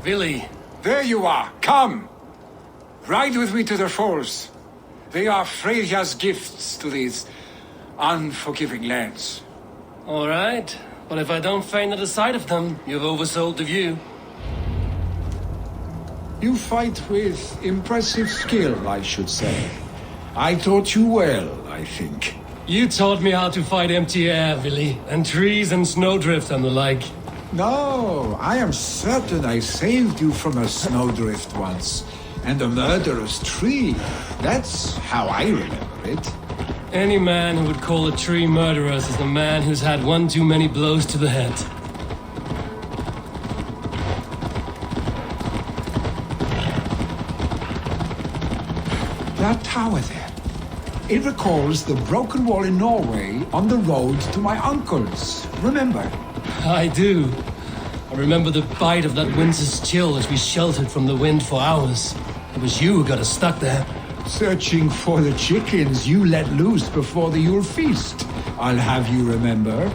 Billy. There you are. Come. Ride with me to the falls. They are Freya's gifts to these unforgiving lands. All right. But if I don't faint at the sight of them, you've oversold the view. You fight with impressive skill, I should say. I taught you well, I think. You taught me how to fight empty air, Billy, and trees and snowdrift and the like. No, I am certain I saved you from a snowdrift once, and a murderous tree. That's how I remember it. Any man who would call a tree murderous is a man who's had one too many blows to the head. That tower there. It recalls the broken wall in Norway on the road to my uncle's. Remember? I do. I remember the bite of that winter's chill as we sheltered from the wind for hours. It was you who got us stuck there. Searching for the chickens you let loose before the Yule feast. I'll have you remember.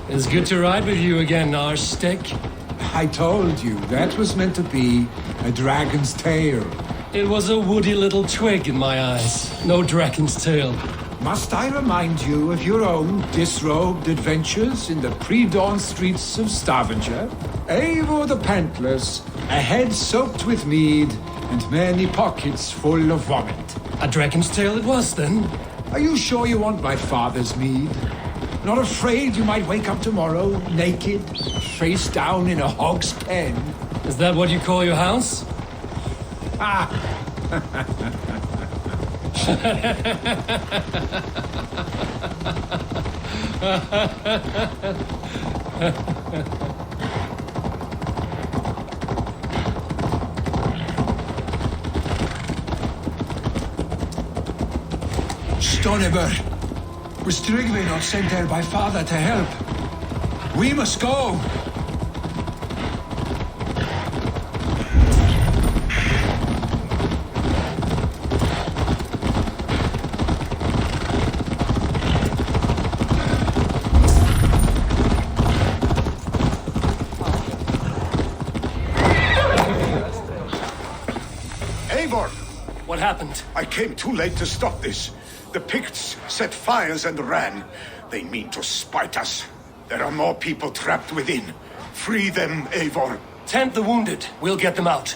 It's good to ride with you again, Arstick. I told you, that was meant to be a dragon's tail. It was a woody little twig in my eyes. No dragon's tail. Must I remind you of your own disrobed adventures in the pre-dawn streets of Stavanger? Eivor the Pantless, a head soaked with mead, and many pockets full of vomit. A dragon's tail it was, then? Are you sure you want my father's mead? Not afraid you might wake up tomorrow, naked, face down in a hog's pen? Is that what you call your house? Ah! Stoneber! Was Tryggve not sent there by father to help? We must go! What happened? I came too late to stop this. The Picts set fires and ran. They mean to spite us. There are more people trapped within. Free them, Eivor. Tend the wounded. We'll get them out.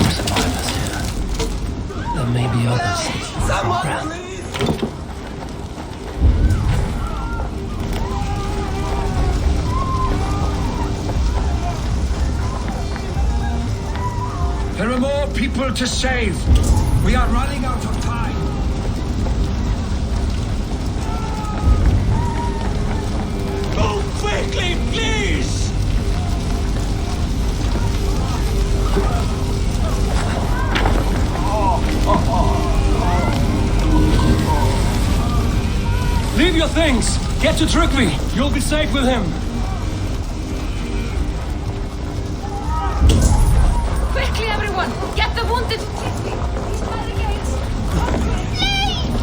Survivors here. There may be others. Someone, please! There are more people to save. We are running out of time. Go quickly, please! Leave your things! Get to Tryggve! You'll be safe with him! Quickly, everyone! Get the wounded! These barricades! Leave!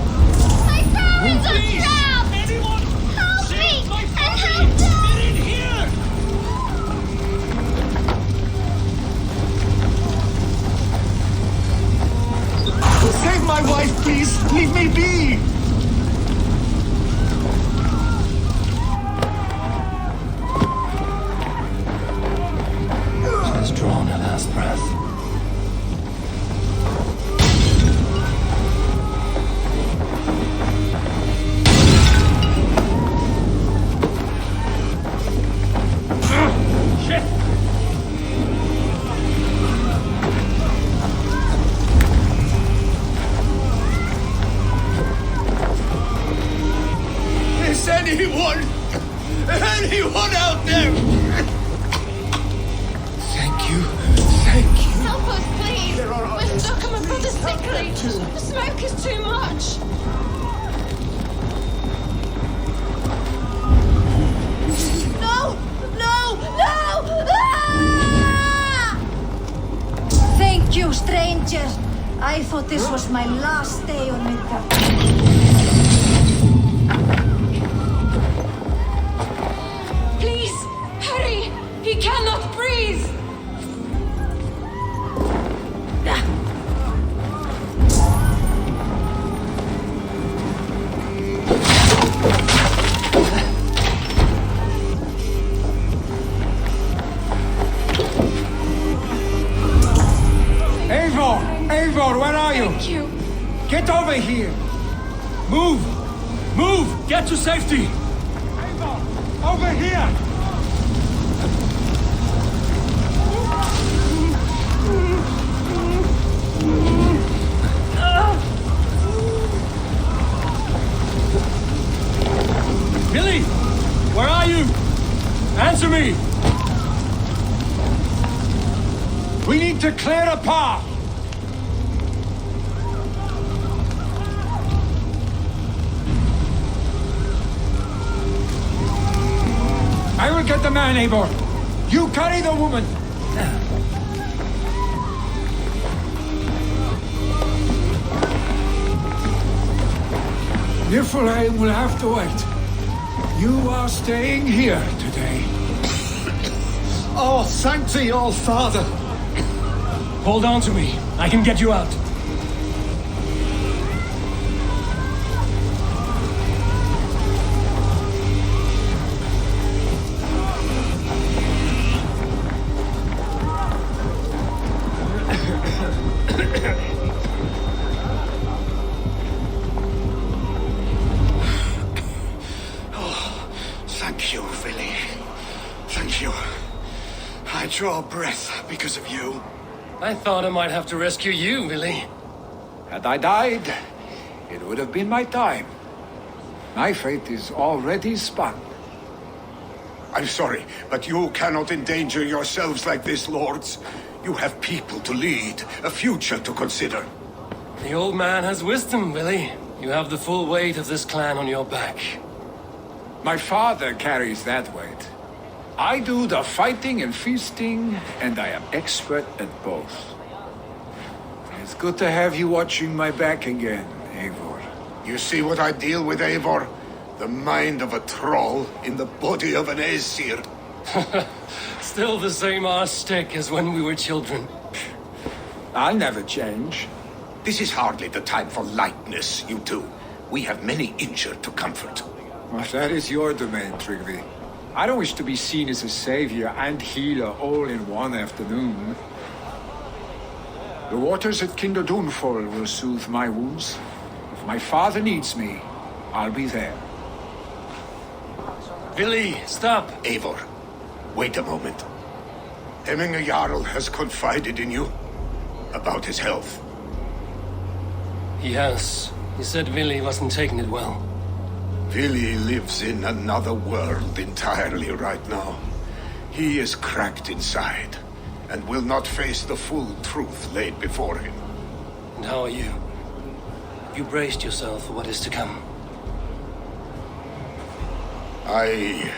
My parents are trapped! Anyone! Help Save me! my And family! help them! They're in here! Save my wife, please! Leave me be! She has drawn her last breath. creature! I thought this was my last day on Midgard. Please, hurry! He cannot breathe! Eivor, where are you? Thank you. Get over here! Move! Move! Get to safety! Eivor, over here! Billy! Where are you? Answer me! We need to clear a path! I will get the man, Eivor. You carry the woman. Niflheim will have to wait. You are staying here today. Oh, thank thee, old father. Hold on to me. I can get you out. Thank you, Billy. Thank you. I draw breath because of you. I thought I might have to rescue you, Billy. Had I died, it would have been my time. My fate is already spun. I'm sorry, but you cannot endanger yourselves like this, lords. You have people to lead, a future to consider. The old man has wisdom, Billy. You have the full weight of this clan on your back. My father carries that weight. I do the fighting and feasting, and I am expert at both. It's good to have you watching my back again, Eivor. You see what I deal with, Eivor? The mind of a troll in the body of an Aesir. Still the same arse stick as when we were children. I'll never change. This is hardly the time for lightness, you two. We have many injured to comfort. Well, that is your domain, Tryggvi. I don't wish to be seen as a savior and healer all in one afternoon. The waters at Kinderdunfol will soothe my wounds. If my father needs me, I'll be there. Billy, stop! Eivor, wait a moment. Hemminger Jarl has confided in you about his health. He has. He said Billy wasn't taking it well. Billy lives in another world entirely right now. He is cracked inside, and will not face the full truth laid before him. And how are you? You braced yourself for what is to come. I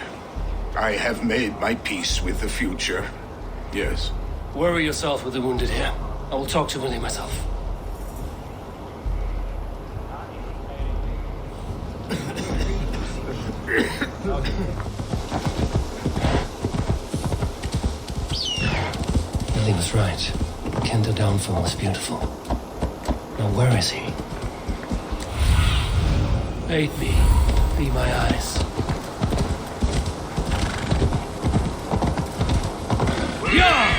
have made my peace with the future. Yes. Worry yourself with the wounded here. I will talk to Billy myself. Billy was right. Kinder Downfall is beautiful. Now where is he? Aid me. Be my eyes. Yeah!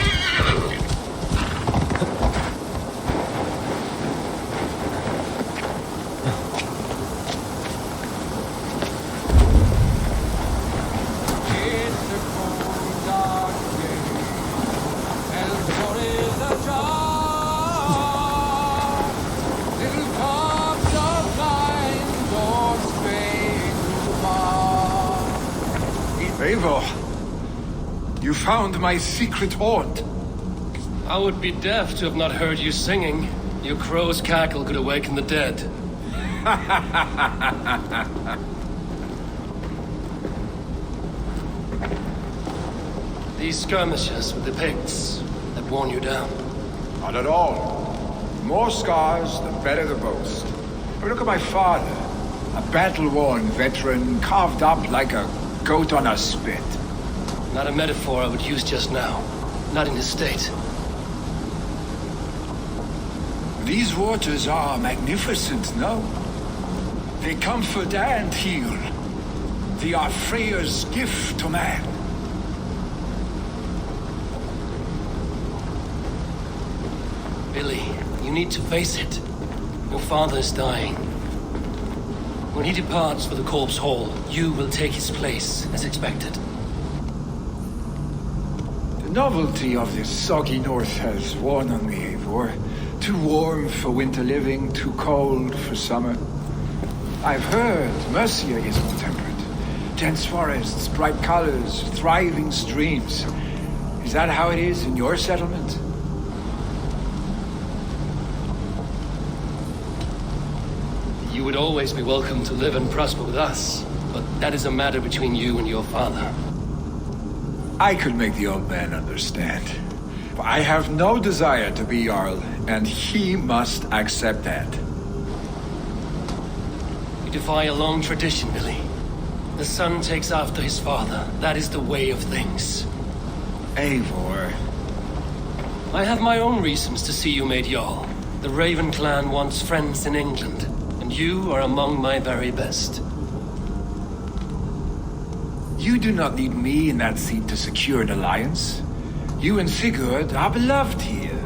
Eivor, you found my secret haunt. I would be deaf to have not heard you singing. Your crow's cackle could awaken the dead. These skirmishes with the Picts that worn you down. Not at all. more scars, the better the boast. But look at my father, a battle-worn veteran, carved up like a goat on a spit. Not a metaphor I would use just now. Not in his state. These waters are magnificent, no? They comfort and heal. They are Freya's gift to man. Billy, you need to face it. Your father is dying. When he departs for the Corpse Hall, you will take his place, as expected. The novelty of this soggy north has worn on me, Eivor. Too warm for winter living, too cold for summer. I've heard Mercia is more temperate. Dense forests, bright colors, thriving streams. Is that how it is in your settlement? You would always be welcome to live and prosper with us, but that is a matter between you and your father. I could make the old man understand. I have no desire to be Jarl, and he must accept that. You defy a long tradition, Billy. The son takes after his father. That is the way of things. Eivor. I have my own reasons to see you made Jarl. The Raven clan wants friends in England, and you are among my very best. You do not need me in that seat to secure an alliance. You and Sigurd are beloved here.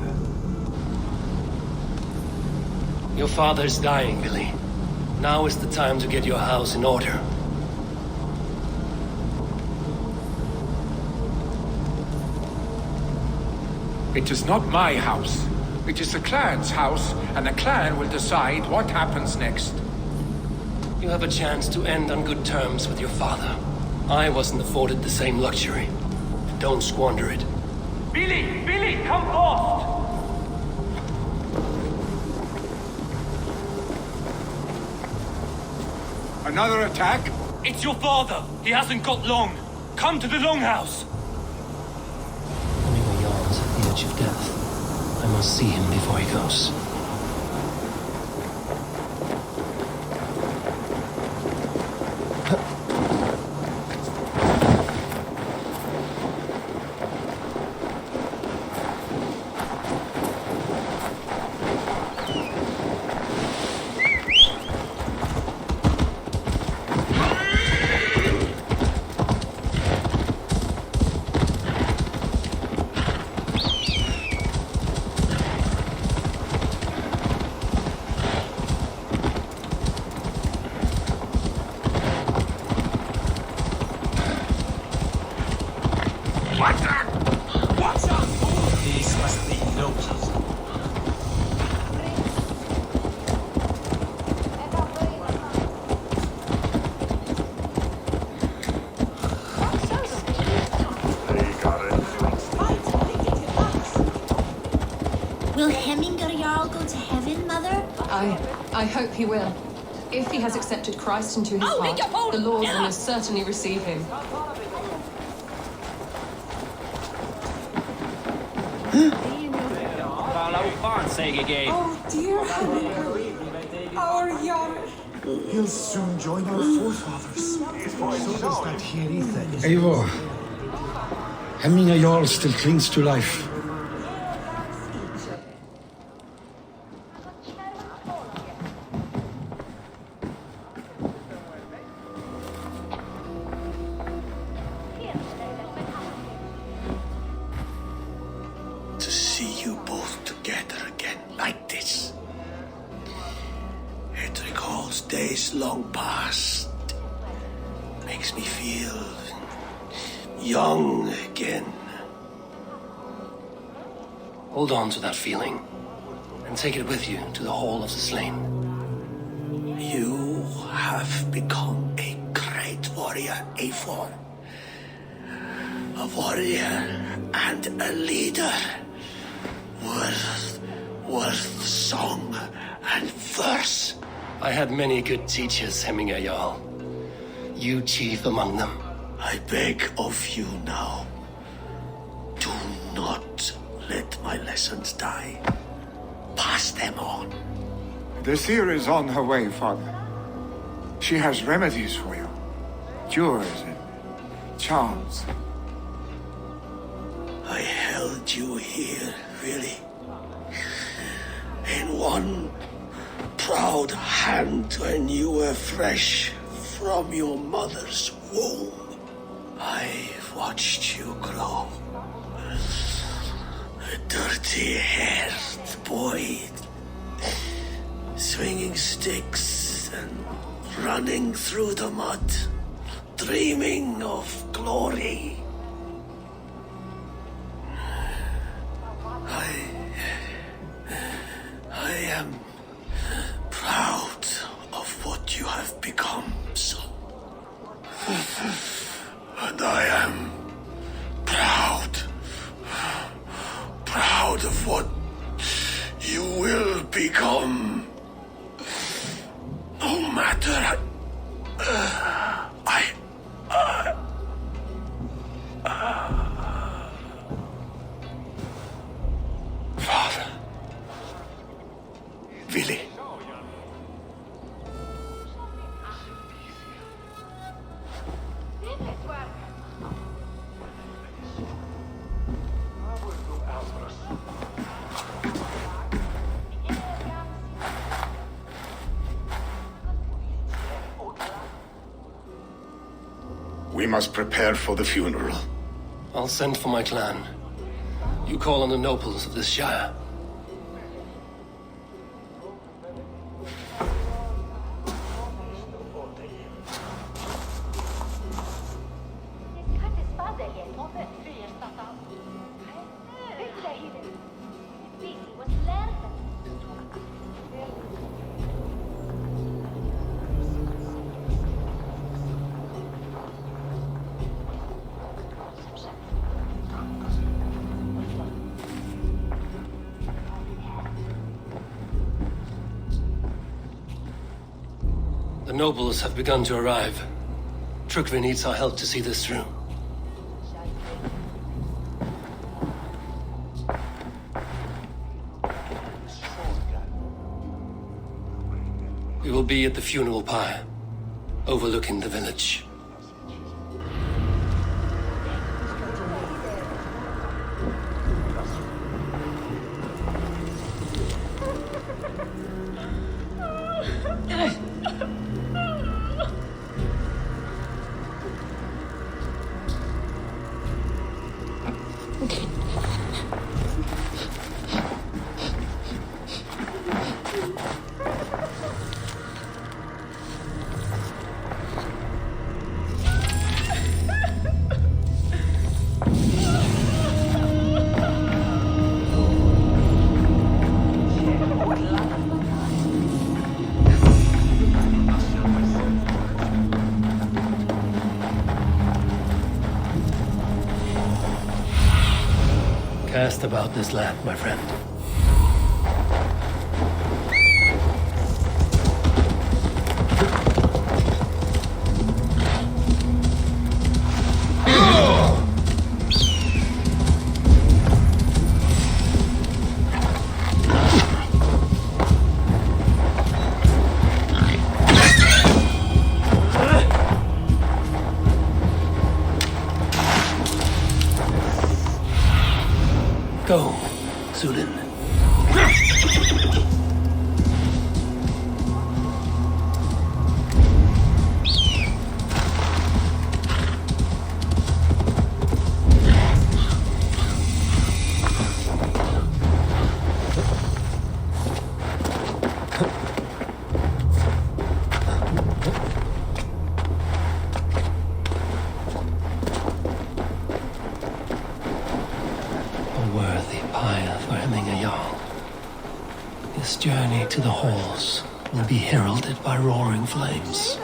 Your father is dying, Billy. Now is the time to get your house in order. It is not my house. It is the clan's house, and the clan will decide what happens next. You have a chance to end on good terms with your father. I wasn't afforded the same luxury. Don't squander it. Billy! Billy, come forth! Another attack? It's your father! He hasn't got long! Come to the Longhouse! Anyway, Jarl's at the edge of death. I must see him before he goes. I hope he will. If he has accepted Christ into his heart, the Lord will most certainly receive him. Oh dear, Henry, our young. He'll soon join our forefathers. So does that Hierith. Eivor, Hemminga Jarl still clings to life. Long past makes me feel young again. Hold on to that feeling and take it with you to the Hall of the Slain. You have become a great warrior, Eivor. A warrior and a leader. Worth song and verse. I had many good teachers, Hemminga Jarl. You chief among them. I beg of you now, do not let my lessons die. pass them on. The seer is on her way, Father. She has remedies for you. Cures and charms. I held you here, really. In one proud hand when you were fresh from your mother's womb. I've watched you grow. A dirty-haired boy, swinging sticks and running through the mud, dreaming of glory. I am proud of what you have become, son. And I am proud of what you will become. No matter. Father. Willy. We must prepare for the funeral. I'll send for my clan. You call on the nobles of this shire. The nobles have begun to arrive. Trukvi needs our help to see this through. We will be at the funeral pyre, overlooking the village. Cast about this land, my friend. Go, Zulin. This journey to the halls will be heralded by roaring flames.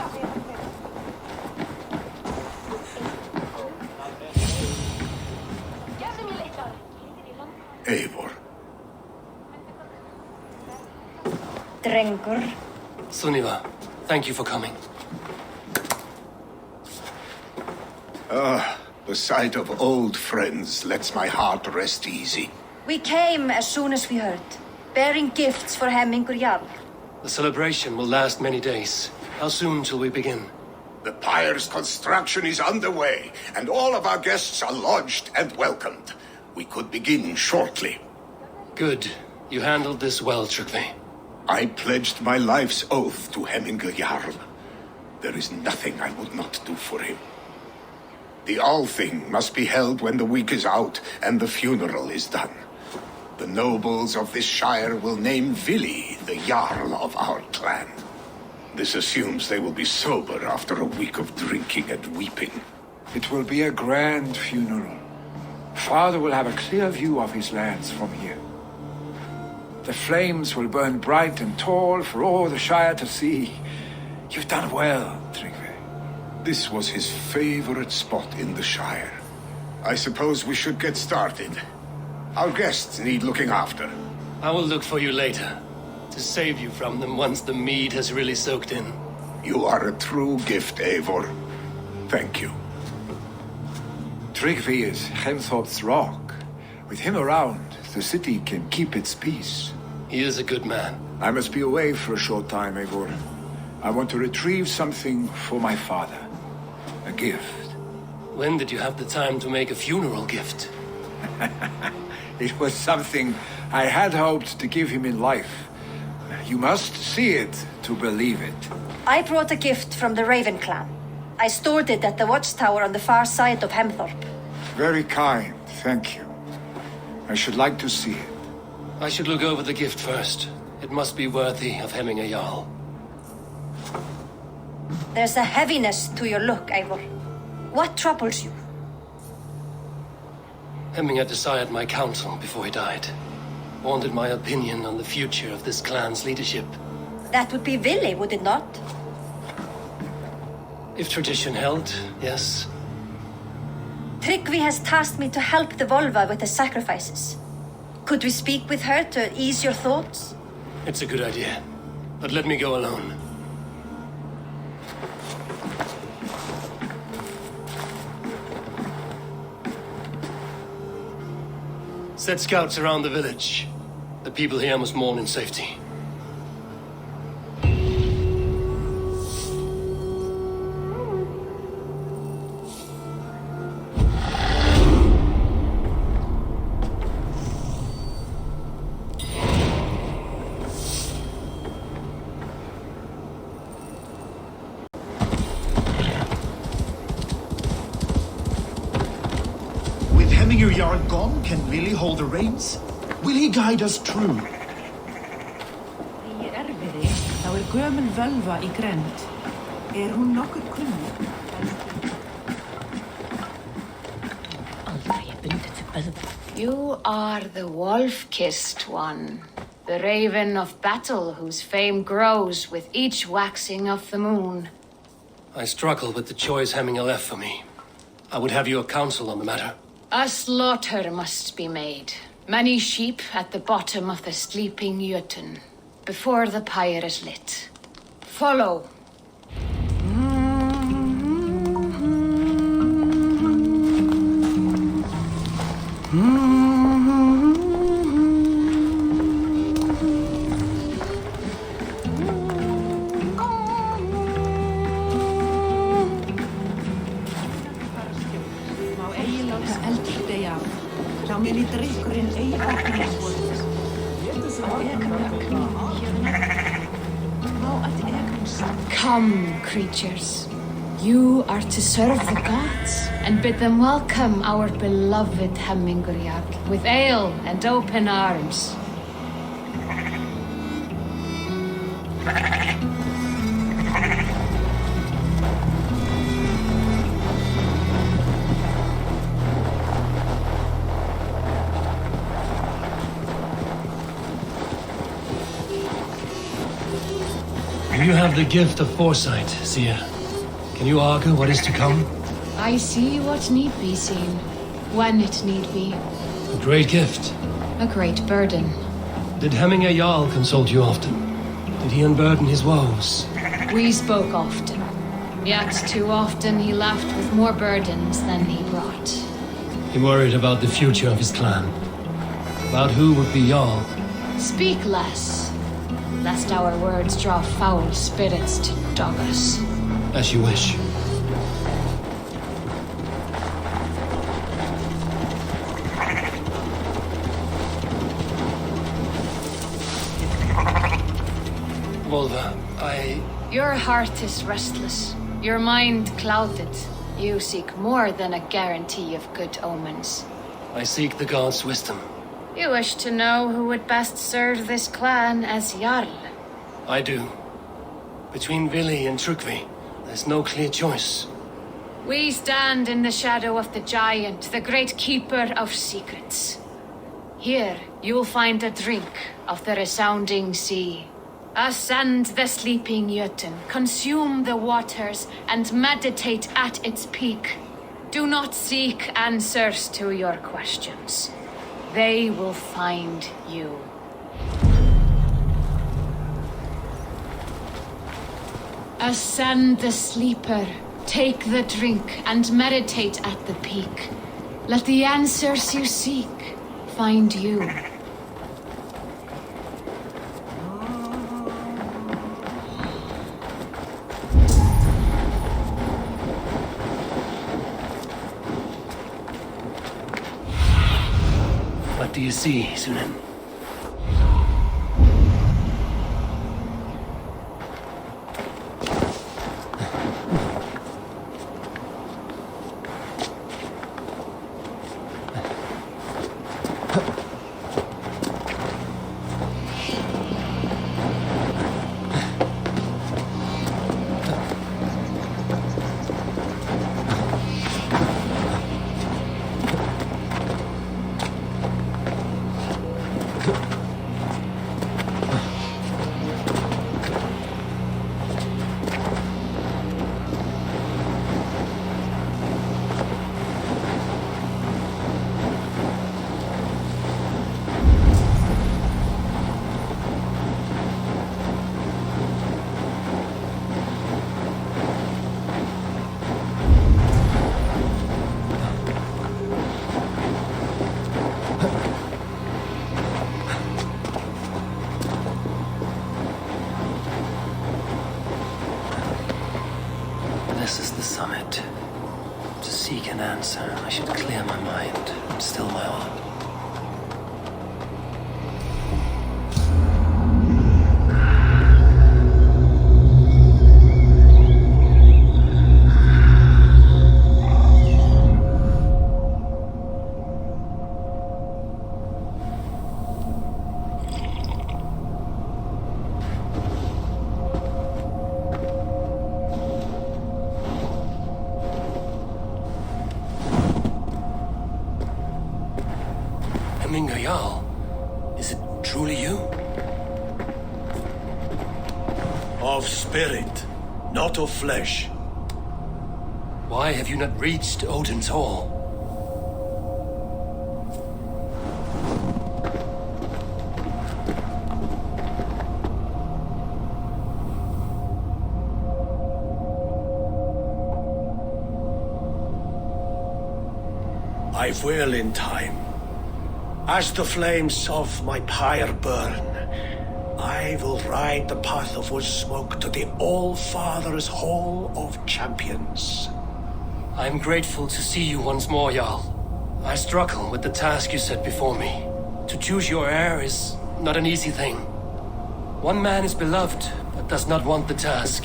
Eivor. Drengur. Sunniva, thank you for coming. The sight of old friends lets my heart rest easy. We came as soon as we heard. bearing gifts for Hemmingur Jarl. The celebration will last many days. How soon till we begin? The pyre's construction is underway, and all of our guests are lodged and welcomed. We could begin shortly. Good. You handled this well, Tryggvi. I pledged my life's oath to Hemmingur Jarl. There is nothing I would not do for him. The Althing must be held when the week is out and the funeral is done. The nobles of this shire will name Vili the Jarl of our clan. This assumes they will be sober after a week of drinking and weeping. It will be a grand funeral. Father will have a clear view of his lands from here. The flames will burn bright and tall for all the Shire to see. You've done well, Tryggvi. This was his favorite spot in the Shire. I suppose we should get started. Our guests need looking after. I will look for you later, to save you from them once the mead has really soaked in. You are a true gift, Eivor. Thank you. Tryggvi is Hemthorpe's rock. With him around, the city can keep its peace. He is a good man. I must be away for a short time, Eivor. I want to retrieve something for my father. A gift. When did you have the time to make a funeral gift? It was something I had hoped to give him in life. You must see it to believe it. I brought a gift from the Raven clan. I stored it at the watchtower on the far side of Hemthorpe. Very kind, thank you. I should like to see it. I should look over the gift first. It must be worthy of Hemmingur Jarl. There's a heaviness to your look, Eivor. What troubles you? Hemmingur desired my counsel before he died. Wanted my opinion on the future of this clan's leadership. That would be Vili, would it not? If tradition held, yes. Tryggvi has tasked me to help the Volva with the sacrifices. Could we speak with her to ease your thoughts? It's a good idea. But let me go alone. Set scouts around the village. The people here must mourn in safety. Hemmingur Jarl gone, can Vili hold the reins? Will he guide us true? Í erfiði, þá gömul völva í grennd. Hún nokkuð kunnug? You are the wolf-kissed one, the raven of battle whose fame grows with each waxing of the moon. I struggle with the choice Hemmingur left for me. I would have your counsel on the matter. A slaughter must be made. Many sheep at the bottom of the sleeping Jötun, before the pyre is lit. Follow. Come, creatures. You are to serve the gods and bid them welcome our beloved Hemmingur Jarl with ale and open arms. You have the gift of foresight, Seer. Can you argue what is to come? I see what need be seen, when it need be. A great gift. A great burden. Did Hemmingur Jarl consult you often? Did he unburden his woes? We spoke often, yet too often he left with more burdens than he brought. He worried about the future of his clan. About who would be Jarl. Speak less, lest our words draw foul spirits to dog us. As you wish. Volva, Your heart is restless, your mind clouded. You seek more than a guarantee of good omens. I seek the gods' wisdom. You wish to know who would best serve this clan as Jarl. I do. Between Vili and Trukvi, there's no clear choice. We stand in the shadow of the giant, the great keeper of secrets. Here, you'll find a drink of the resounding sea. Ascend the sleeping Jötun, consume the waters, and meditate at its peak. Do not seek answers to your questions. They will find you. Ascend the sleeper, take the drink, and meditate at the peak. Let the answers you seek find you. What do you see, Sunan? This is the summit. To seek an answer, I should clear my mind and still my heart. Is it truly you? Of spirit, not of flesh. Why have you not reached Odin's Hall? I will in time. As the flames of my pyre burn, I will ride the path of wood smoke to the All-Father's Hall of Champions. I'm grateful to see you once more, Jarl. I struggle with the task you set before me. To choose your heir is not an easy thing. One man is beloved, but does not want the task.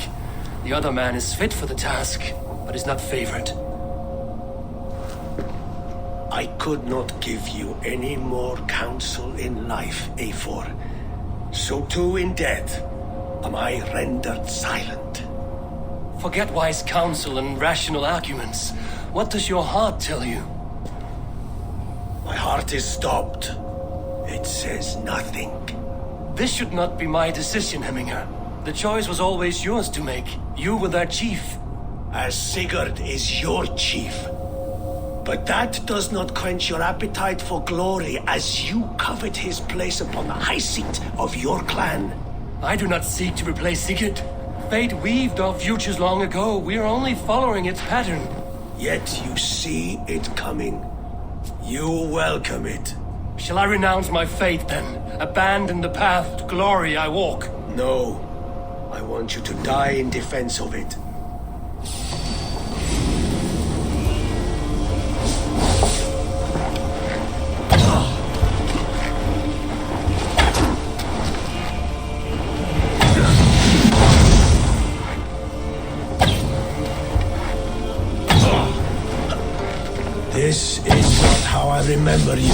The other man is fit for the task, but is not favored. I could not give you any more counsel in life, Eivor. So too in death am I rendered silent. Forget wise counsel and rational arguments. What does your heart tell you? My heart is stopped. It says nothing. This should not be my decision, Hemminger. The choice was always yours to make. You were their chief. As Sigurd is your chief. But that does not quench your appetite for glory as you covet his place upon the high seat of your clan. I do not seek to replace Sigurd. Fate weaved our futures long ago. We are only following its pattern. Yet you see it coming. You welcome it. Shall I renounce my fate then? Abandon the path to glory I walk? No. I want you to die in defense of it. This is not how I remember you.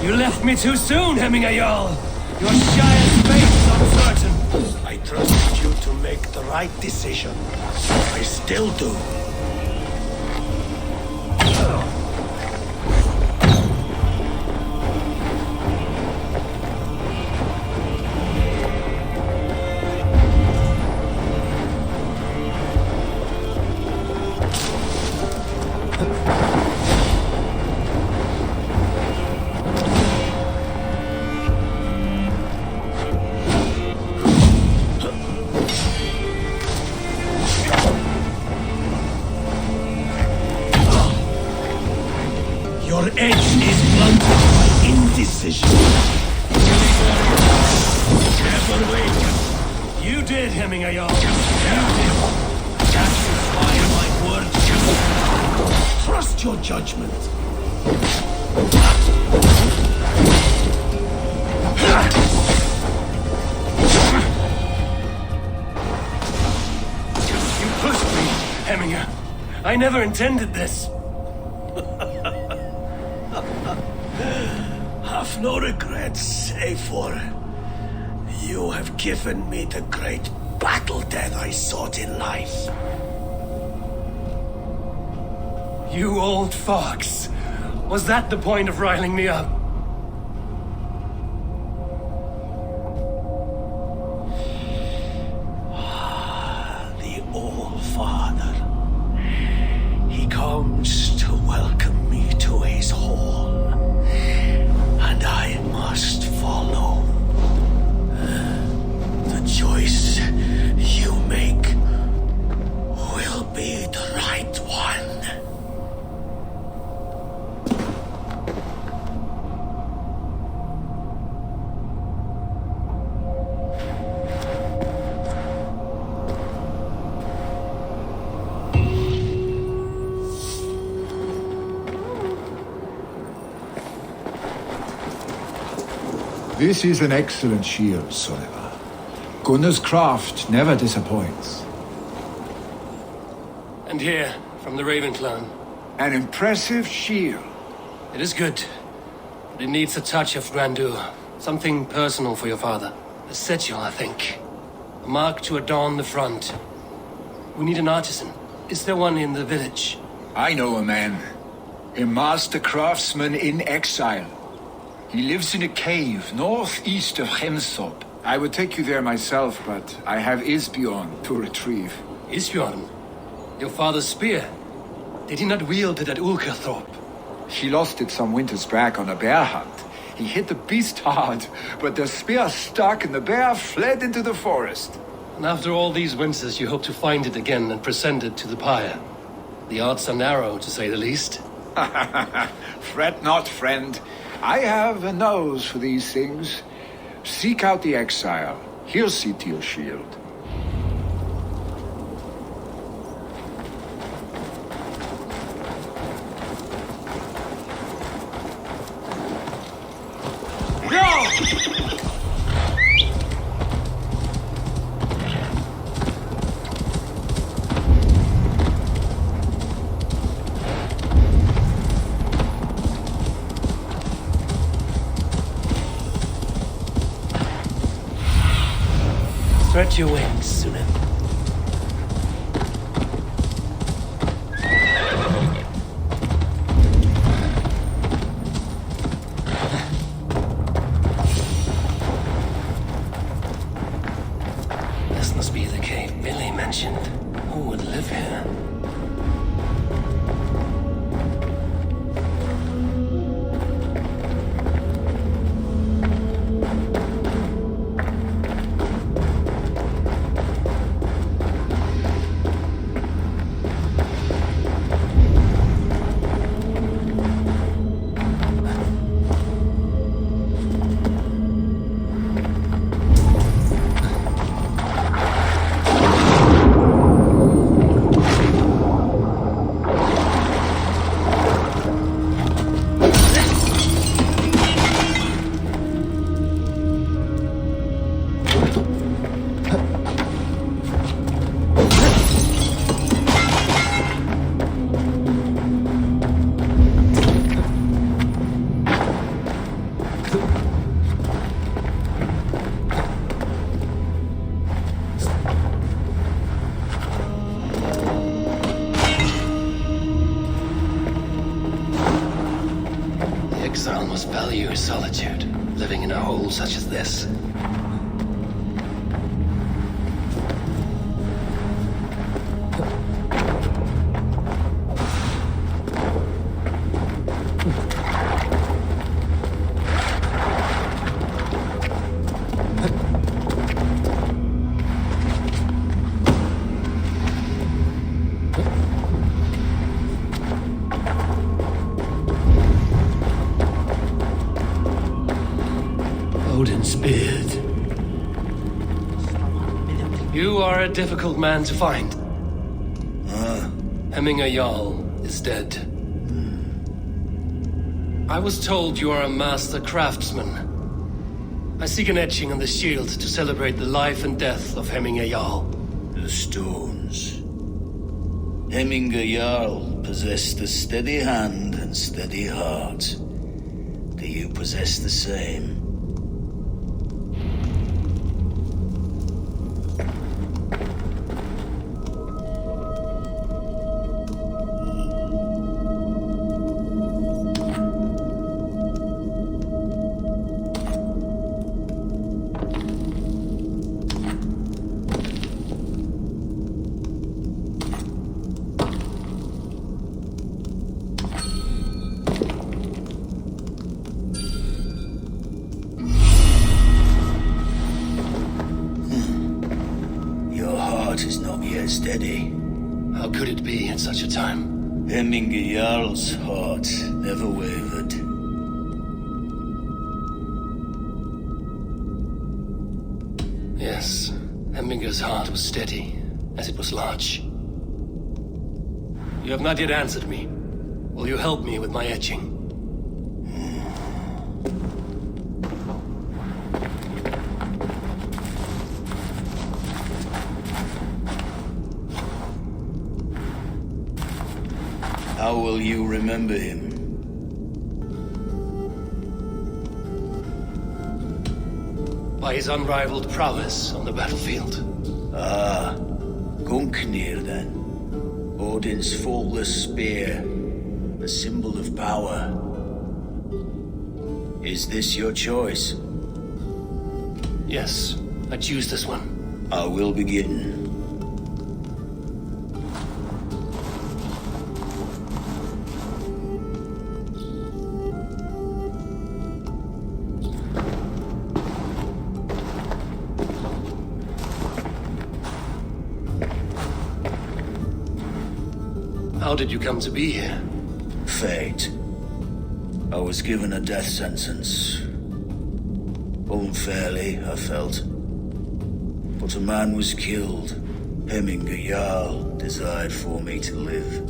You left me too soon, Hemminger Jarl. Your Shire's fate is uncertain. I trusted you to make the right decision. I still do. Your edge is blunted by indecision. Never wait. You did, Hemminger Jarl. You did. That's why my word. Trust your judgment. You pushed me, Hemminger. I never intended this. Have no regrets, save for you have given me the great battle death I sought in life. You old fox. Was that the point of riling me up? The All-Father. He comes to welcome me to his hall. And I must follow. The choice you make will be the right one. This is an excellent shield, Soliver. Gunnar's craft never disappoints. And here, from the Raven clan. An impressive shield. It is good, but it needs a touch of grandeur. Something personal for your father. A sigil, I think. A mark to adorn the front. We need an artisan. Is there one in the village? I know a man. A master craftsman in exile. He lives in a cave northeast of Hemsop. I would take you there myself, but I have Isbjorn to retrieve. Isbjorn? Your father's spear? Did he not wield it at Ulkerthorpe? He lost it some winters back on a bear hunt. He hit the beast hard, but the spear stuck and the bear fled into the forest. And after all these winters, you hope to find it again and present it to the pyre. The odds are narrow, to say the least. Fret not, friend. I have a nose for these things. Seek out the exile. He'll see to your shield. Spread your wings, Sunan. live here. Exile must value his solitude, living in a hole such as this. Odin's beard. You are a difficult man to find. Hemminger Jarl is dead. I was told you are a master craftsman. I seek an etching on the shield to celebrate the life and death of Hemminger Jarl. The stones. Hemminger Jarl possessed a steady hand and steady heart. Do you possess the same? Is not yet steady. How could it be at such a time? Hemminger Jarl's heart never wavered. Yes, Hemminger's heart was steady, as it was large. You have not yet answered me. Will you help me with my etching? How will you remember him? By his unrivaled prowess on the battlefield. Ah, Gungnir then. Odin's faultless spear, a symbol of power. Is this your choice? Yes, I choose this one. I will begin. How did you come to be here? Fate. I was given a death sentence. Unfairly, I felt. But a man was killed. Hemminger Jarl desired for me to live.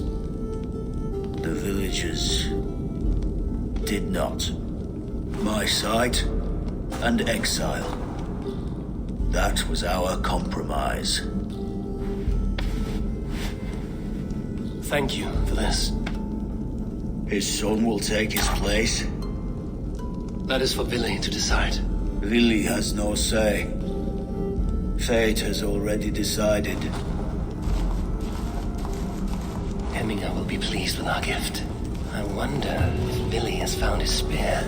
The villagers did not. My sight and exile. That was our compromise. Thank you for this. His son will take his place. That is for Vili to decide. Vili has no say. Fate has already decided. Hemminger will be pleased with our gift. I wonder if Vili has found his spear.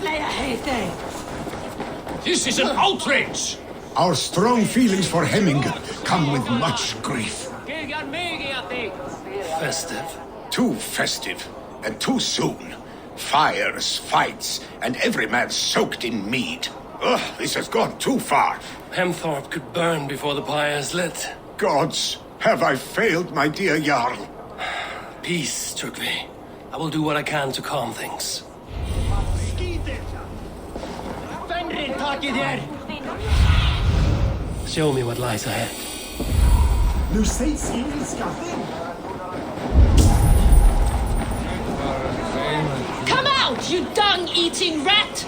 Leia heter! This is an outrage! Our strong feelings for Hemminger come with much grief. Festive. Too festive, and too soon. Fires, fights, and every man soaked in mead. Ugh, this has gone too far. Hemthorpe could burn before the pyre is lit. Gods, have I failed my dear Jarl? Peace, Turkvi. I will do what I can to calm things. Show me what lies ahead. Come out, you dung-eating rat!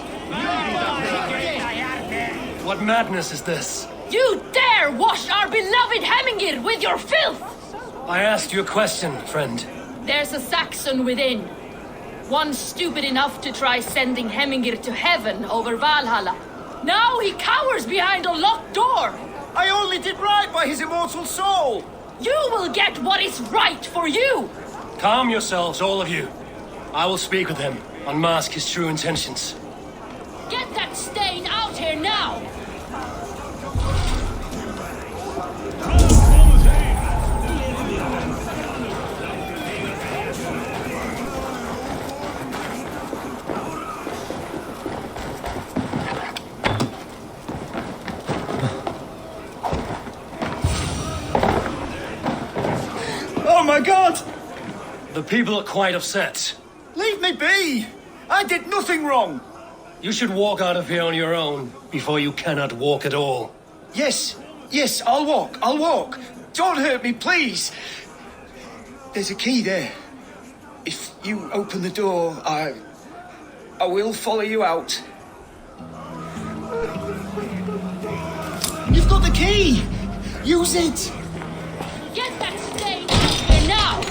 What madness is this? You dare wash our beloved Hemmingir with your filth! I asked you a question, friend. There's a Saxon within. One stupid enough to try sending Hemmingir to heaven over Valhalla. Now he cowers behind a locked door! I only did right by his immortal soul! You will get what is right for you! Calm yourselves, all of you. I will speak with him, unmask his true intentions. Get that stain out here now! Oh my god! The people are quite upset. Leave me be! I did nothing wrong! You should walk out of here on your own before you cannot walk at all. Yes, I'll walk. Don't hurt me, please. There's a key there. If you open the door, I will follow you out. You've got the key! Use it! Get that stain out here now!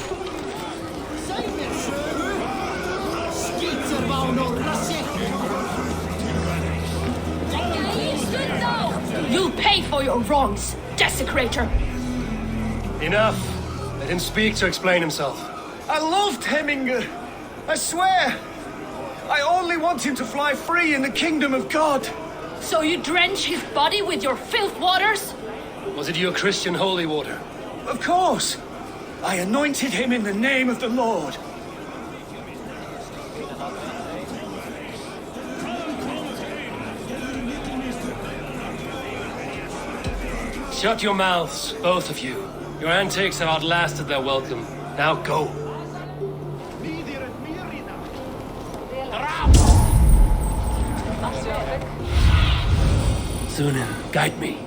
You'll pay for your wrongs, desecrator! Enough. Let him speak to explain himself. I loved Hemminger. I swear. I only want him to fly free in the kingdom of God. So you drench his body with your filth waters? Was it your Christian holy water? Of course. I anointed him in the name of the Lord. Shut your mouths, both of you. Your antics have outlasted their welcome. Now go. Sunan, guide me.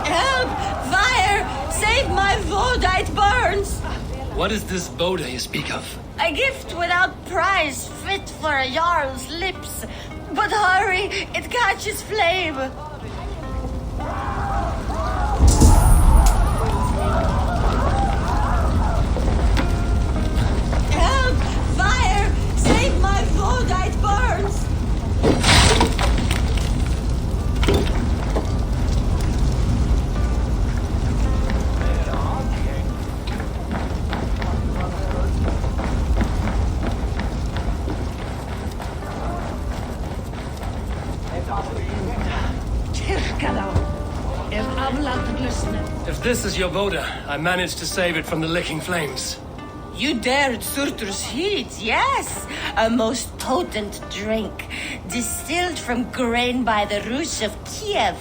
Help! Fire! Save my Voda, it burns! What is this Boda you speak of? A gift without price, fit for a Jarl's lips. But hurry, it catches flame. Help! Fire! Save my Voda, it burns! If this is your Boda, I managed to save it from the licking flames. You dared Surtur's heat, yes! A most potent drink, distilled from grain by the Rus of Kiev.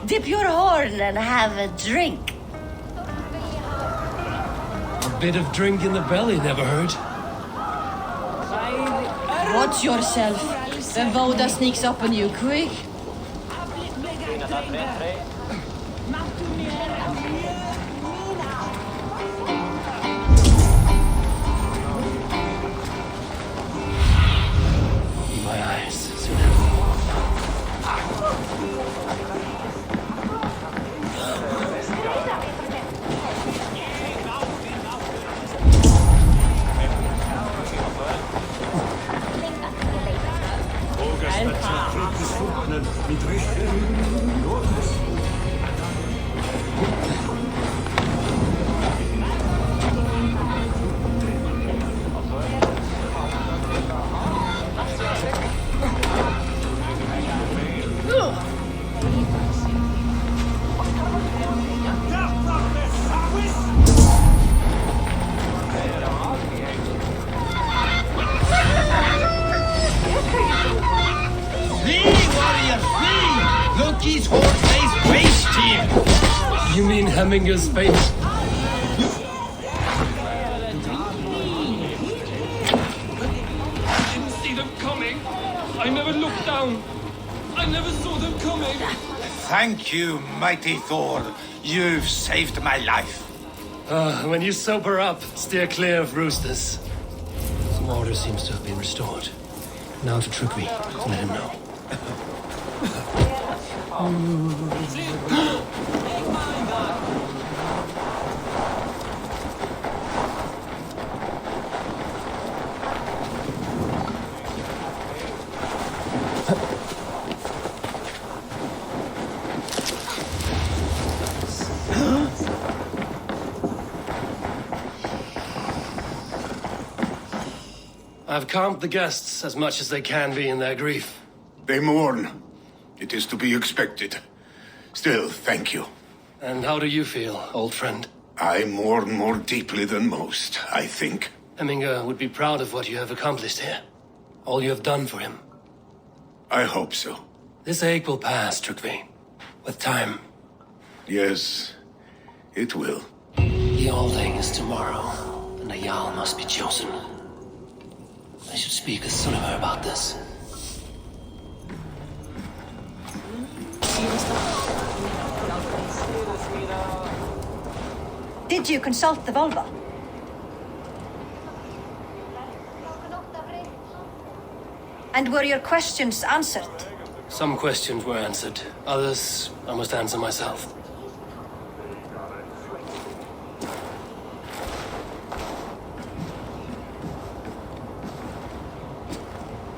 Dip your horn and have a drink. A bit of drink in the belly never hurt. Watch yourself. The Voda sneaks up on you quick. My eyes, Loki's horse-faced face team! You mean Hemminger's face? I didn't see them coming. I never looked down. I never saw them coming. Thank you, mighty Thor. You've saved my life. When you sober up, steer clear of roosters. Some order seems to have been restored. Now to Trygve, to let him know. I've calmed the guests as much as they can be in their grief. They mourn. It is to be expected. Still, thank you. And how do you feel, old friend? I mourn more deeply than most, I think. Hemminger would be proud of what you have accomplished here. All you have done for him. I hope so. This ache will pass, Trygve. With time. Yes, it will. The Alding is tomorrow, and a Jarl must be chosen. I should speak with Sunnova about this. Did you consult the Volva? And were your questions answered? Some questions were answered. Others, I must answer myself.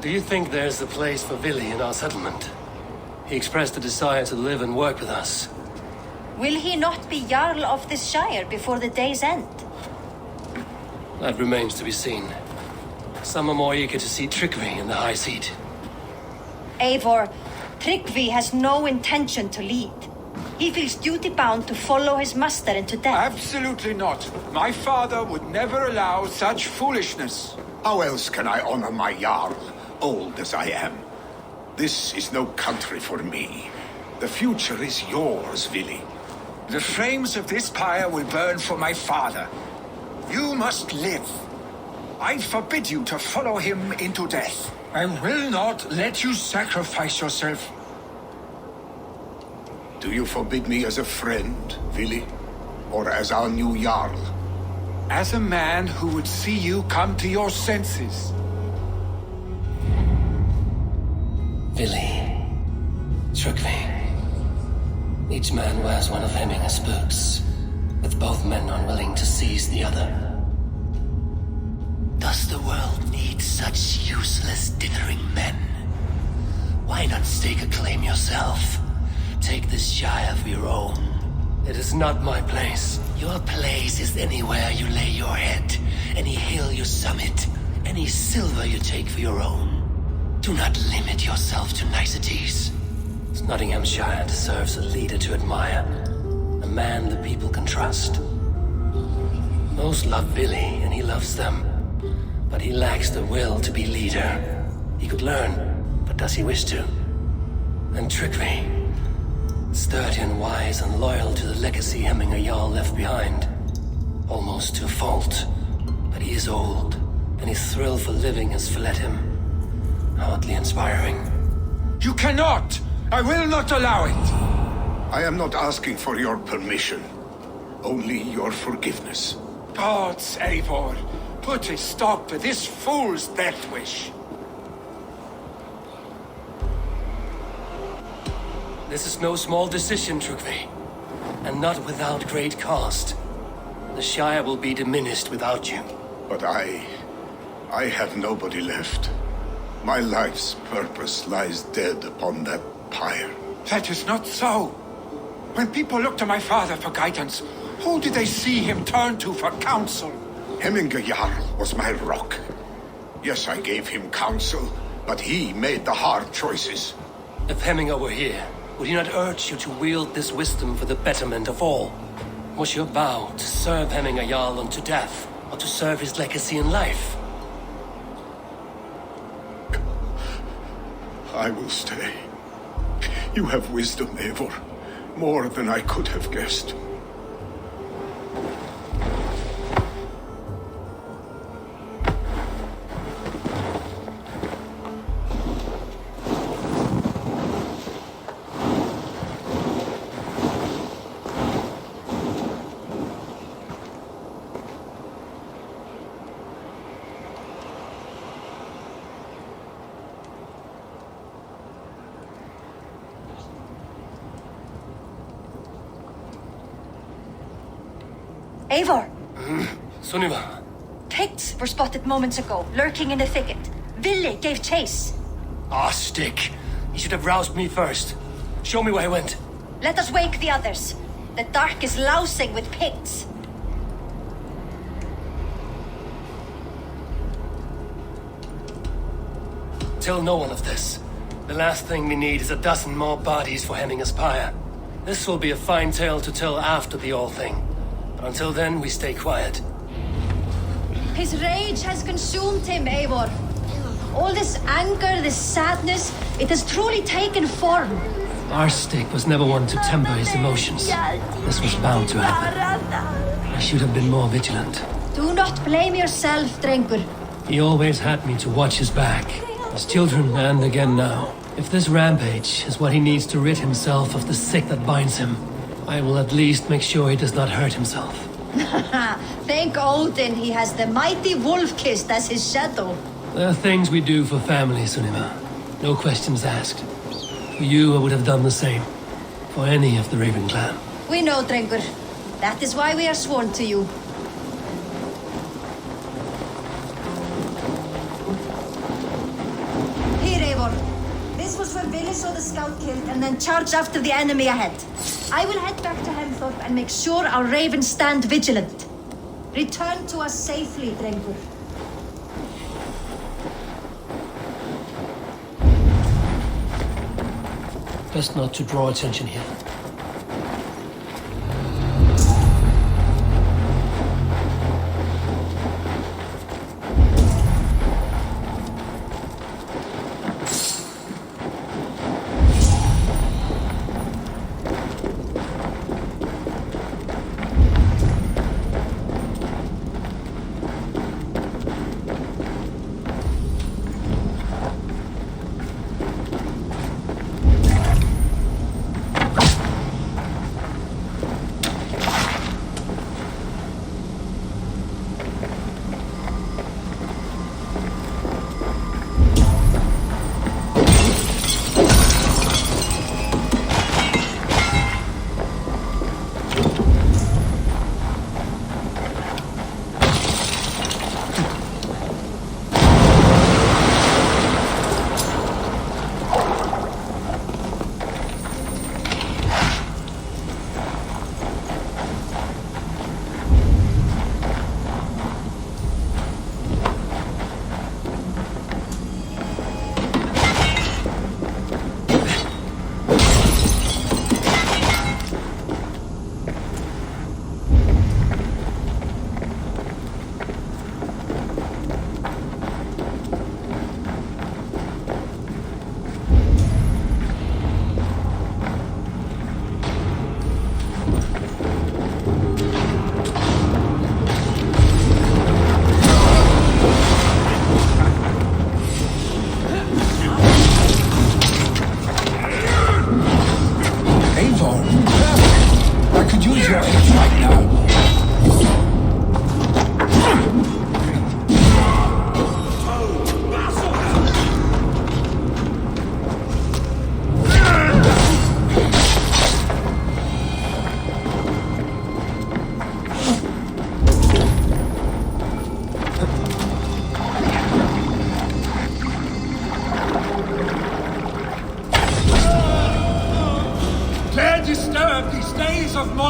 Do you think there's a place for Vili in our settlement? He expressed a desire to live and work with us. Will he not be Jarl of this Shire before the day's end? That remains to be seen. Some are more eager to see Trygve in the high seat. Eivor, Trygve has no intention to lead. He feels duty-bound to follow his master into death. Absolutely not. My father would never allow such foolishness. How else can I honor my Jarl, old as I am? This is no country for me. The future is yours, Vili. The flames of this pyre will burn for my father. You must live. I forbid you to follow him into death. I will not let you sacrifice yourself. Do you forbid me as a friend, Vili? Or as our new Jarl? As a man who would see you come to your senses. Vili. Trygve. Each man wears one of Hemminger's boots, with both men unwilling to seize the other. Does the world need such useless, dithering men? Why not stake a claim yourself? Take this Shire for your own. It is not my place. Your place is anywhere you lay your head, any hill you summit, any silver you take for your own. Do not limit yourself to niceties. Snotinghamscire deserves a leader to admire, a man the people can trust. Most love Vili, and he loves them, but he lacks the will to be leader. He could learn, but does he wish to? And Trygve, sturdy and wise and loyal to the legacy Hemminger Jarl left behind. Almost to a fault, but he is old, and his thrill for living has fled him. Hardly inspiring. You cannot! I will not allow it! I am not asking for your permission, only your forgiveness. Gods, Eivor, put a stop to this fool's death wish. This is no small decision, Trygve, and not without great cost. The Shire will be diminished without you. But I have nobody left. My life's purpose lies dead upon that pyre. That is not so. When people look to my father for guidance, who did they see him turn to for counsel? Hemminger Jarl was my rock. Yes, I gave him counsel, but he made the hard choices. If Hemminger were here, would he not urge you to wield this wisdom for the betterment of all? Was your vow to serve Hemminger Jarl unto death, or to serve his legacy in life? I will stay. You have wisdom, Eivor. More than I could have guessed. Eivor! Sunniva! Picts were spotted moments ago, lurking in the thicket. Villi gave chase. Ah, stick! You should have roused me first. Show me where he went. Let us wake the others. The dark is lousing with Picts. Tell no one of this. The last thing we need is a dozen more bodies for Hemminger's pyre. This will be a fine tale to tell after the All Thing. But until then, we stay quiet. His rage has consumed him, Eivor. All this anger, this sadness, it has truly taken form. Our stick was never one to temper his emotions. This was bound to happen. I should have been more vigilant. Do not blame yourself, Drengur. He always had me to watch his back. His children, and again now. If this rampage is what he needs to rid himself of the sick that binds him, I will at least make sure he does not hurt himself. Thank Odin he has the mighty Wolf-Kissed as his shadow. There are things we do for family, Sunniva. No questions asked. For you, I would have done the same. For any of the Raven clan. We know, Drengur. That is why we are sworn to you. Here, Eivor. This was where Billy saw the scout killed and then charged after the enemy ahead. I will head back to Hemthorpe and make sure our ravens stand vigilant. Return to us safely, Drengur. Best not to draw attention here.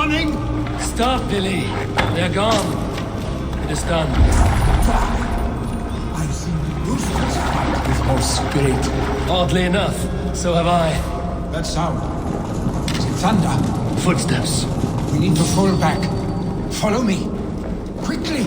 running? Stop, Billy. They're gone. It is done. I've seen roosters fight with more spirit. Oddly enough, so have I. That sound. Is it thunder? Footsteps. We need to fall back. Follow me. Quickly!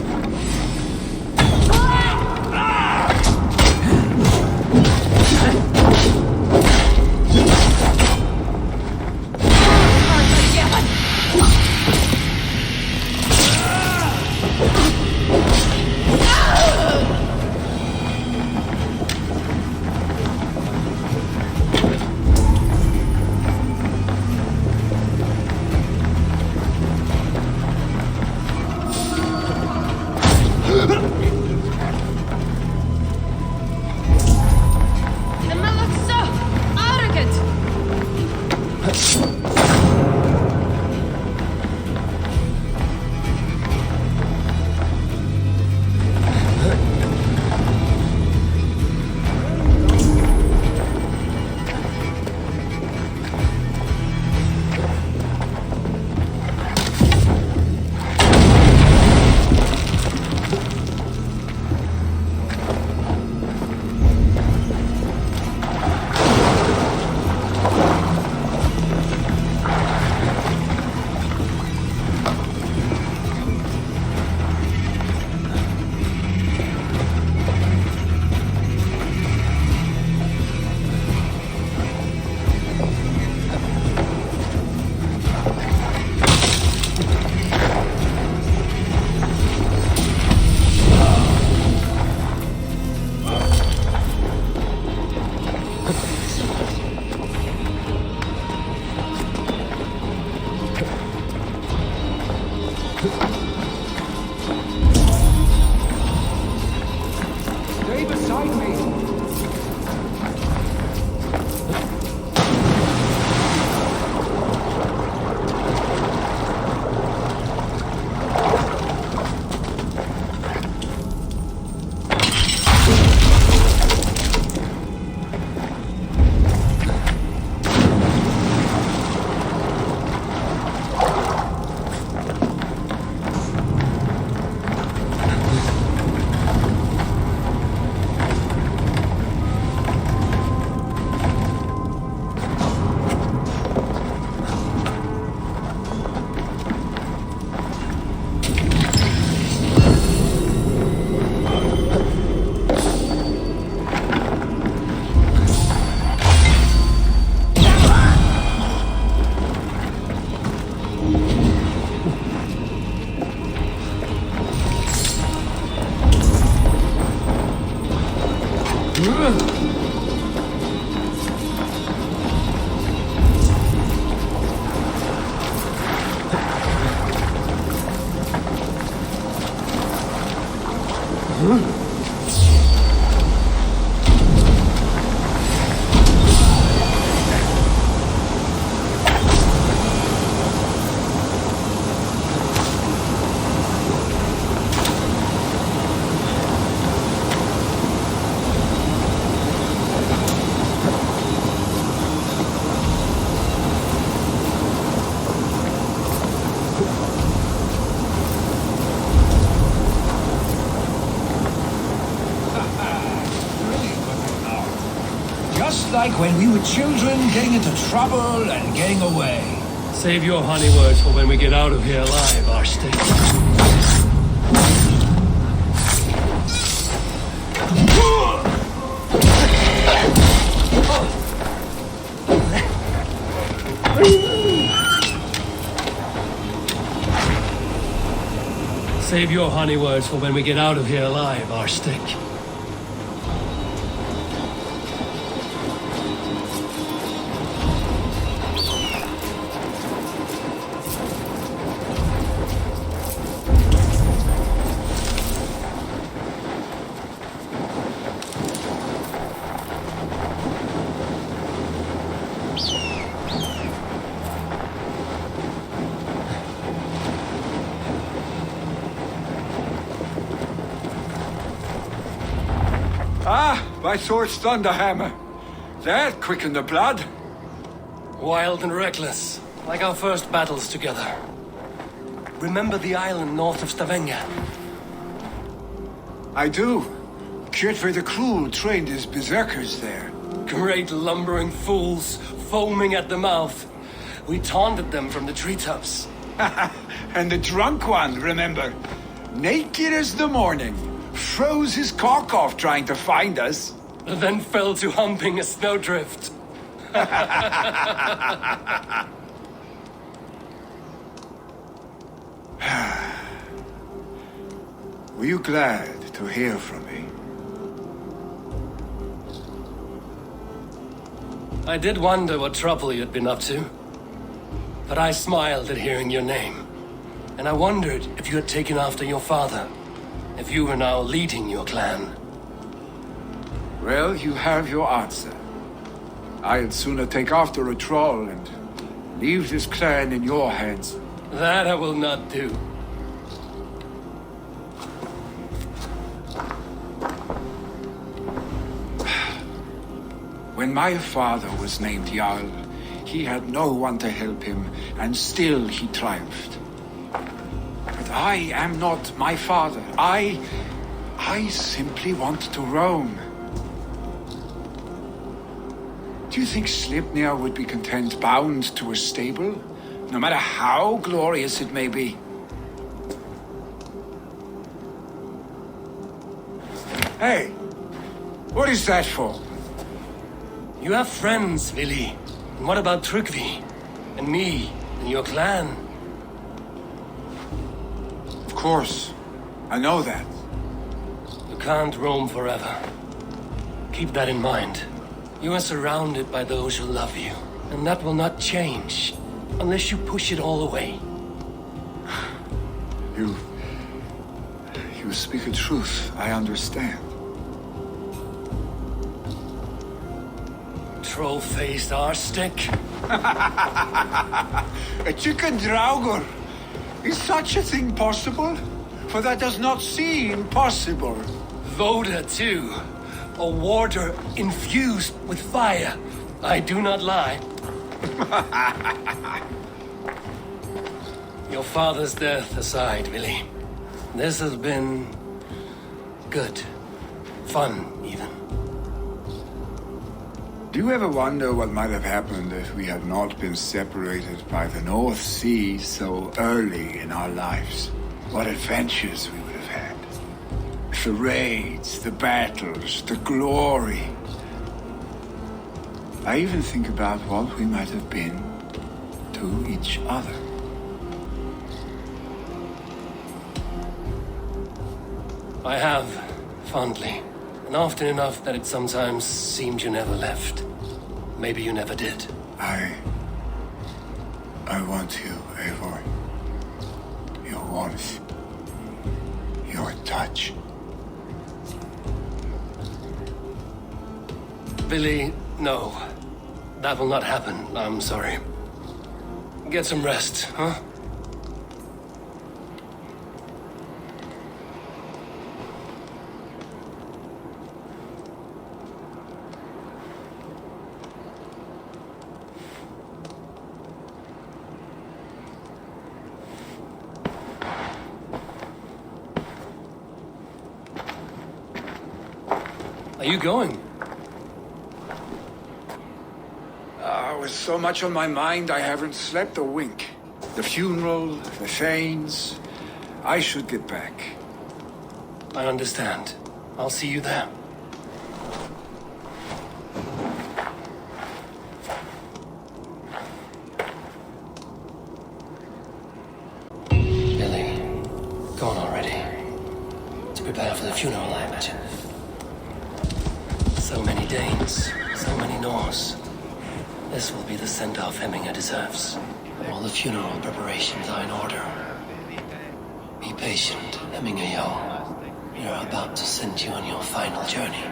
Just like when we were children, getting into trouble and getting away. Save your honey words for when we get out of here alive, Archstick. Save your honey words for when we get out of here alive, Archstick. My sword's thunderhammer. That quickened the blood. Wild and reckless, like our first battles together. remember the island north of Stavanger? I do. Kjotve the Cruel trained his berserkers there. Great lumbering fools, foaming at the mouth. We taunted them from the treetops. And the drunk one, remember? Naked as the morning. Froze his cock off trying to find us. Then fell to humping a snowdrift. Were you glad to hear from me? I did wonder what trouble you'd been up to. But I smiled at hearing your name. And I wondered if you had taken after your father. If you were now leading your clan. Well, you have your answer. I'd sooner take after a troll and leave this clan in your hands. That I will not do. When my father was named Jarl, he had no one to help him, and still he triumphed. But I am not my father. I simply want to roam. Do you think Sleipnir would be content bound to a stable, no matter how glorious it may be? Hey, what is that for? You have friends, Vili. And what about Tryggvi? And me? And your clan? Of course. I know that. You can't roam forever. Keep that in mind. You are surrounded by those who love you. And that will not change. Unless you push it all away. You speak a truth. I understand. Troll-faced arse-stick. A chicken draugur. Is such a thing possible? For that does not seem possible. Voda, too. A warder infused with fire. I do not lie. Your father's death aside, Vili. This has been good. Fun, even. Do you ever wonder what might have happened if we had not been separated by the North Sea so early in our lives? What adventures we would have had. The raids, the battles, the glory. I even think about what we might have been to each other. I have, fondly. And often enough that it sometimes seemed you never left. Maybe you never did. I want you, Eivor. Your warmth. Your touch. Billy, no. That will not happen. I'm sorry. Get some rest, huh? Are you going? With so much on my mind, I haven't slept a wink. The funeral, the Thanes. I should get back. I understand. I'll see you there. Billy, gone already. To prepare for the funeral, I imagine. So many Danes, so many Norse. This will be the send-off Hemminger deserves. All the funeral preparations are in order. Be patient, Hemminger Jarl. You're about to send you on your final journey.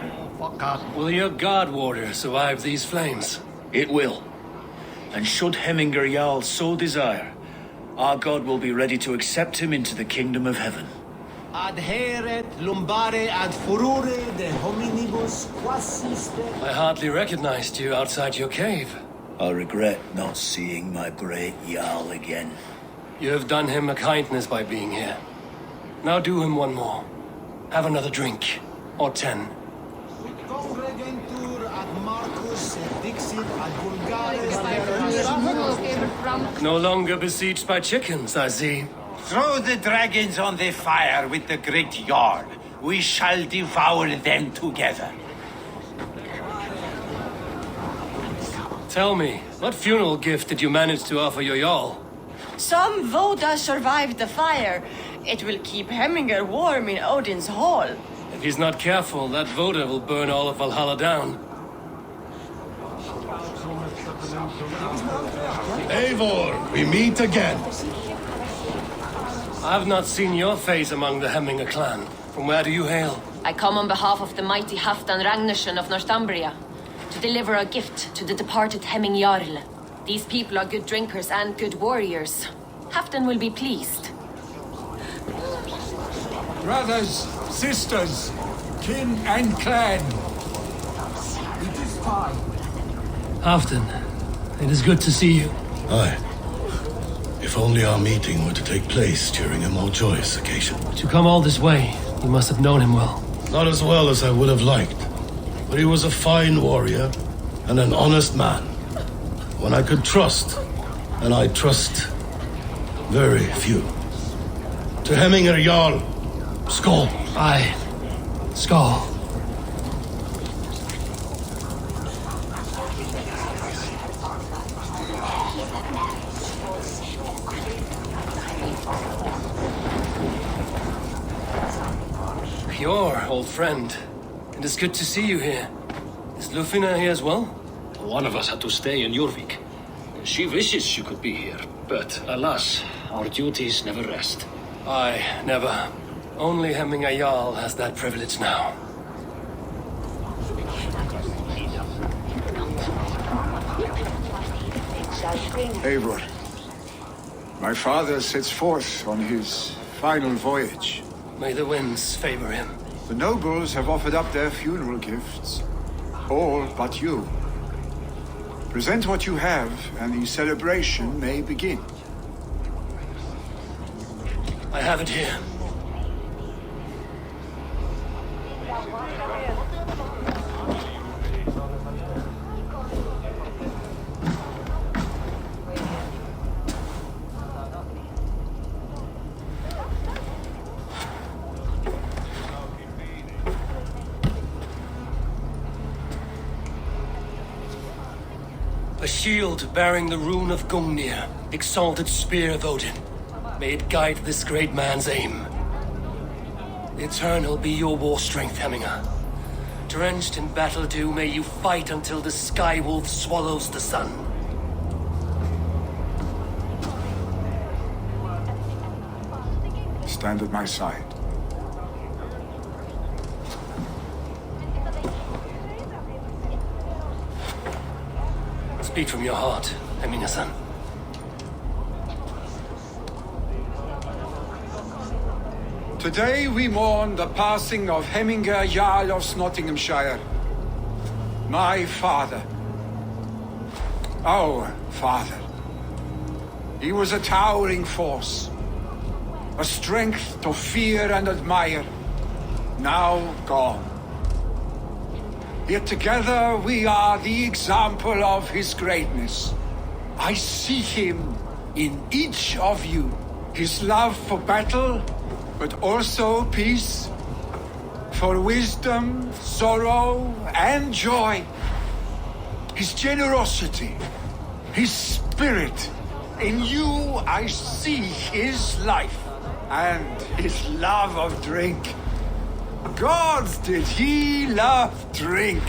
Will your God Warder survive these flames? It will. And should Hemminger Jarl so desire, our God will be ready to accept him into the kingdom of heaven. Adheret lumbare ad furore de hominibus quasiste. I hardly recognized you outside your cave. I regret not seeing my great Jarl again. You have done him a kindness by being here. Now do him one more. Have another drink. Or 10. No longer besieged by chickens, I see. Throw the dragons on the fire with the great Jarl. We shall devour them together. Tell me, what funeral gift did you manage to offer your Jarl? Some Voda survived the fire. It will keep Hemminger warm in Odin's hall. If he's not careful, that Voda will burn all of Valhalla down. Eivor, we meet again. I have not seen your face among the Hemminger clan. From where do you hail? I come on behalf of the mighty Halfdan Ragnarsson of Northumbria to deliver a gift to the departed Hemming Jarl. These people are good drinkers and good warriors. Halfdan will be pleased. Brothers, sisters, kin and clan. It is time. Halfdan, it is good to see you. Aye. If only our meeting were to take place during a more joyous occasion. To come all this way, you must have known him well. Not as well as I would have liked, but he was a fine warrior and an honest man. One I could trust, and I trust very few. To Hemminger Jarl, Skål. Aye. Skål. Your old friend. It is good to see you here. Is Lufina here as well? One of us had to stay in Jorvik. She wishes she could be here, but alas, our duties never rest. Aye, never. Only Hemminger Jarl has that privilege now. Eivor, my father sets forth on his final voyage. May the winds favor him. The nobles have offered up their funeral gifts. All but you. Present what you have, and the celebration may begin. I have it here. A shield bearing the rune of Gungnir, exalted spear of Odin. May it guide this great man's aim. The Eternal be your war strength, Hemminger. Drenched in battle dew, may you fight until the sky wolf swallows the sun. Stand at my side. Speak from your heart, Hemminger-san. Today we mourn the passing of Hemminger Jarl of Snotinghamscire. My father. Our father. He was a towering force. A strength to fear and admire. Now gone. Yet together we are the example of his greatness. I see him in each of you. His love for battle, but also peace. For wisdom, sorrow, and joy. His generosity, his spirit. In you I see his life and his love of drink. Gods, did he love drink!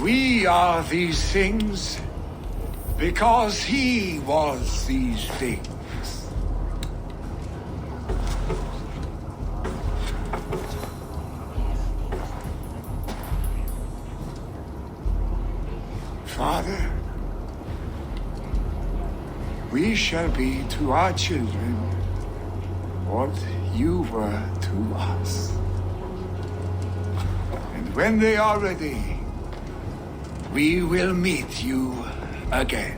We are these things because he was these things. Father, we shall be to our children what you were to us. And when they are ready, we will meet you again.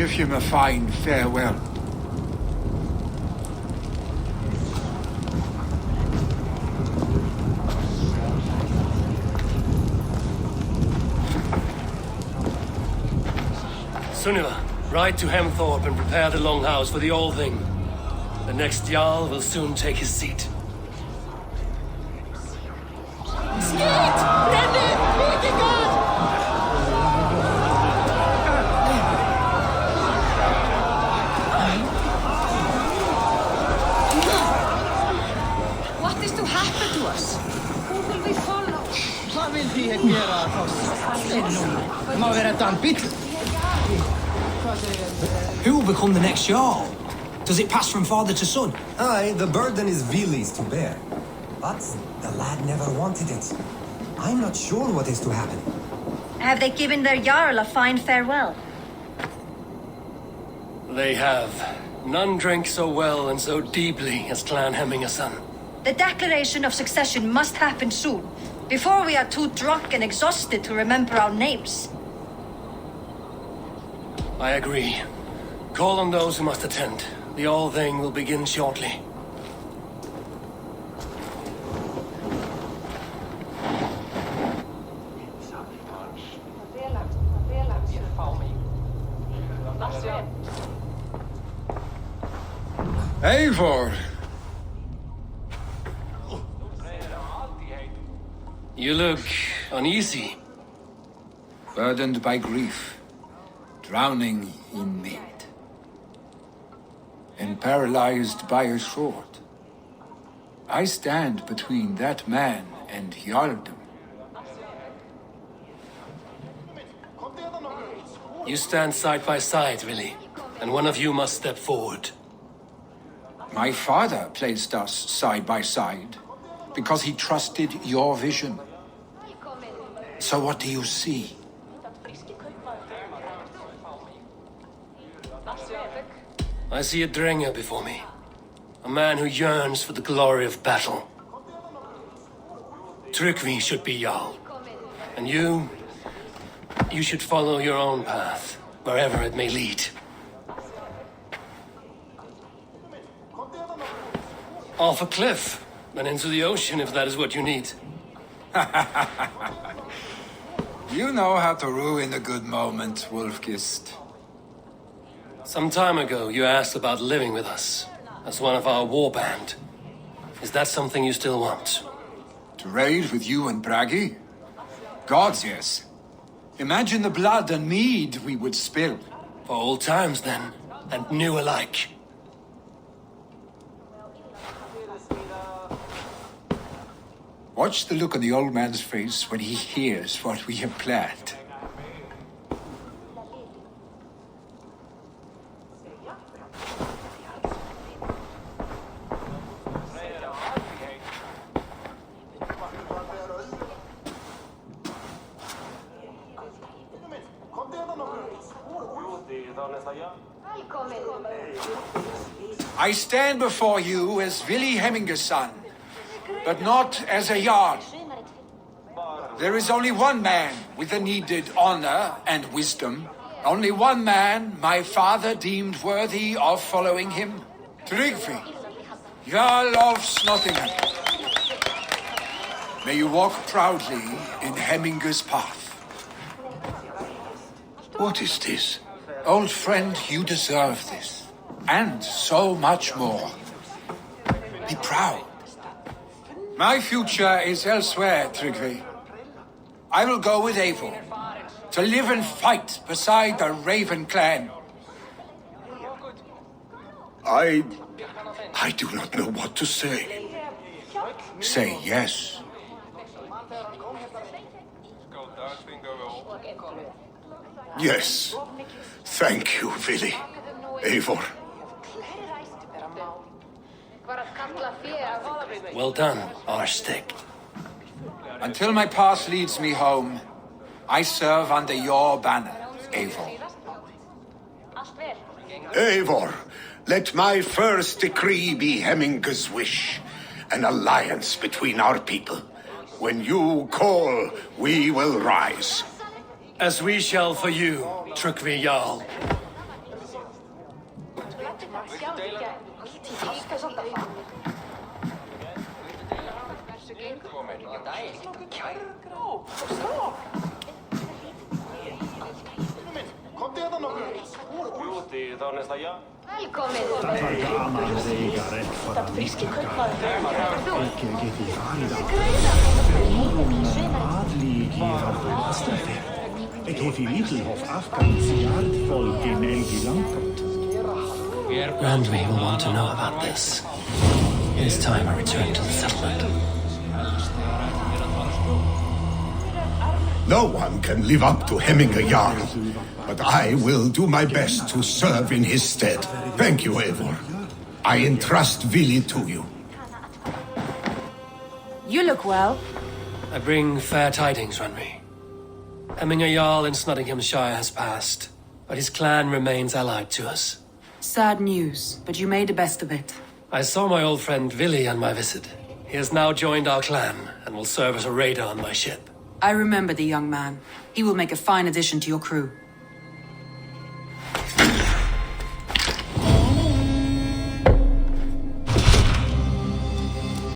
Give him a fine farewell. Sunniva, ride to Hemthorpe and prepare the Longhouse for the All-Thing. The next Jarl will soon take his seat. What is to happen to us? Who will we follow? Vad vill vi göra oss? Må vara dampigt. Who will become the next Jarl? Does it pass from father to son? Aye, the burden is Vili's to bear. But the lad never wanted it. I'm not sure what is to happen. Have they given their Jarl a fine farewell? They have. None drank so well and so deeply as Clan Hemmingason. The declaration of succession must happen soon, before we are too drunk and exhausted to remember our names. I agree. Call on those who must attend. The All-Thing will begin shortly. Eivor! You look uneasy. Burdened by grief, drowning in mead, and paralyzed by a sword. I stand between that man and Jarldom. You stand side by side, Vili, and one of you must step forward. My father placed us side by side because he trusted your vision. So what do you see? I see a Drenger before me. A man who yearns for the glory of battle. Tryggvi should be Jarl. And you should follow your own path, wherever it may lead. Off a cliff, and into the ocean if that is what you need. You know how to ruin a good moment, Wolfgist. Some time ago, you asked about living with us, as one of our war band. Is that something you still want? To raid with you and Bragi? Gods, yes. Imagine the blood and mead we would spill. For old times, then, and new alike. Watch the look on the old man's face when he hears what we have planned. I stand before you as Vili Hemmingason, but not as a Jarl. There is only one man with the needed honor and wisdom. Only one man my father deemed worthy of following him. Tryggvi, Jarl of Snotingham. May you walk proudly in Hemminga's path. What is this? Old friend, you deserve this. And so much more. Be proud. My future is elsewhere, Tryggvi. I will go with Eivor, to live and fight beside the Raven clan. I do not know what to say. Say yes. Yes. Thank you, Vili. Eivor. Well done, Arstig. Until my path leads me home, I serve under your banner, Eivor. Eivor, let my first decree be Hemminga's wish. An alliance between our people. When you call, we will rise. As we shall for you, Tryggvi Jarl. Randvi will want to know about this. It is time I return to the settlement. No one can live up to Hemminger Jarl, but I will do my best to serve in his stead. Thank you, Eivor. I entrust Vili to you. You look well. I bring fair tidings, Randvi. Hemminger Jarl in Snotinghamscire has passed, but his clan remains allied to us. Sad news, but you made the best of it. I saw my old friend Vili on my visit. He has now joined our clan and will serve as a raider on my ship. I remember the young man. He will make a fine addition to your crew.